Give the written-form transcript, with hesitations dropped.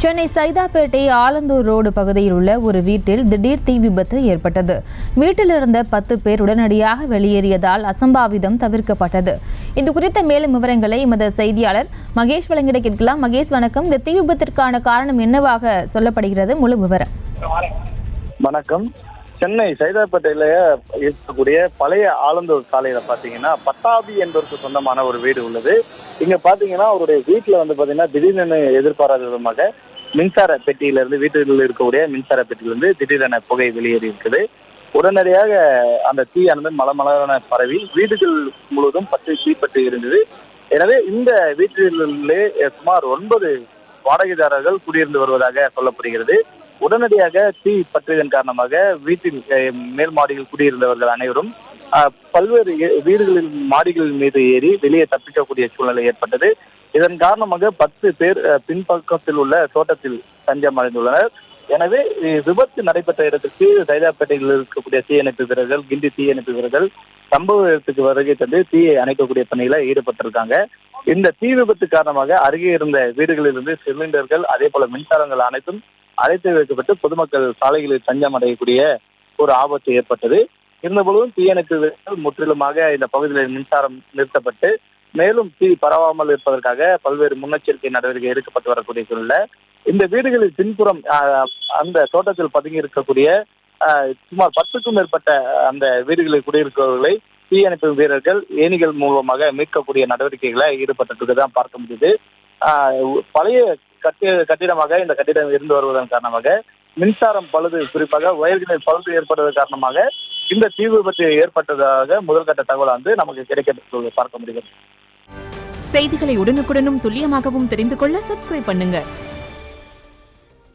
Chennai Saidapet Alandur road பகுதியில் உள்ள ஒரு வீட்டில் திடீர் தீ விபத்து ஏற்பட்டது. வீட்டில் இருந்த 10 பேர் உடனடியாக வெளியேறியதால் அசம்பாவிதம் தவிர்க்கப்பட்டது. இது குறித்த மேலும் விவரங்களை எமது செய்தியாளர் மகேஷ் வழங்கிட கேட்கலாம். மகேஷ், வணக்கம். இந்த தீ விபத்திற்கான காரணம் என்னவாக சொல்லப்படுகிறது? முழு விவரம். வணக்கம். சென்னை சைதாப்பேட்டையில இருக்கக்கூடிய பழைய ஆலந்தூர் சாலையில பாத்தீங்கன்னா பட்டாபி என்பவருக்கு சொந்தமான ஒரு வீடு உள்ளது. இங்க பாத்தீங்கன்னா அவருடைய வீட்டுல பாத்தீங்கன்னா திடீரென எதிர்பாராத விதமாக மின்சார பெட்டியிலிருந்து வீட்டில் இருக்கக்கூடிய மின்சார பெட்டியிலிருந்து திடீரென புகை வெளியேறி இருக்குது. உடனடியாக அந்த தீயானது மலமலரான பரவி வீடுகள் முழுவதும் தீப்பற்றி இருந்தது. எனவே இந்த வீட்டிலே சுமார் 9 வாடகைதாரர்கள் குடியிருந்து வருவதாக சொல்லப்படுகிறது. உடனடியாக தீ பற்றியதன் காரணமாக வீட்டில் மேல் மாடியில் குடியிருந்தவர்கள் அனைவரும் பல்வேறு வீடுகளின் மாடிகளின் மீது ஏறி வெளியே தப்பிக்கக்கூடிய சூழ்நிலை ஏற்பட்டது. இதன் காரணமாக 10 பேர் பின்பக்கத்தில் உள்ள தோட்டத்தில் தஞ்சம் அடைந்துள்ளனர். எனவே விபத்து நடைபெற்ற இடத்துக்கு சைதாப்பேட்டையில் இருக்கக்கூடிய தீயணைப்பு வீரர்கள், கிண்டி தீயணைப்பு வீரர்கள் சம்பவ இடத்துக்கு வருகை தந்து தீயை அணைக்கக்கூடிய பணியில ஈடுபட்டிருக்காங்க. இந்த தீ விபத்து காரணமாக அருகே இருந்த வீடுகளிலிருந்து சிலிண்டர்கள் அதே போல மின்சாரங்கள் அனைத்தும் அழைத்து வைக்கப்பட்டு பொதுமக்கள் சாலைகளில் தஞ்சம் அடையக்கூடிய ஒரு ஆபத்து ஏற்பட்டது. இருந்தபோதும் தீயணைப்பு வீரர்கள் முற்றிலுமாக இந்த பகுதியில் மின்சாரம் நிறுத்தப்பட்டு மேலும் தீ பரவாமல் இருப்பதற்காக பல்வேறு முன்னெச்சரிக்கை நடவடிக்கை எடுக்கப்பட்டு வரக்கூடிய சூழ்நிலை. இந்த வீடுகளில் பின்புறம் அந்த தோட்டத்தில் பதுங்கி இருக்கக்கூடிய சுமார் 10க்கும் மேற்பட்ட அந்த வீடுகளில் குடியிருப்பவர்களை தீயணைப்பு வீரர்கள் ஏணிகள் மூலமாக மீட்கக்கூடிய நடவடிக்கைகளை ஈடுபட்டு தான் பார்க்க முடியுது. பழைய கட்டிடமாக இந்த கட்டிடம் இருந்து வருவதன் காரணமாக மின்சாரம் பழுது, குறிப்பாக வயர்களில் பழுது ஏற்படுவதன் காரணமாக இந்த தீ விபத்து ஏற்பட்டதாக முதல்கட்ட தகவல் நமக்கு கிடைக்க பார்க்க முடிகிறது. செய்திகளை உடனுக்குடனும் துல்லியமாகவும் தெரிந்து கொள்ள சப்ஸ்கிரைப் பண்ணுங்க.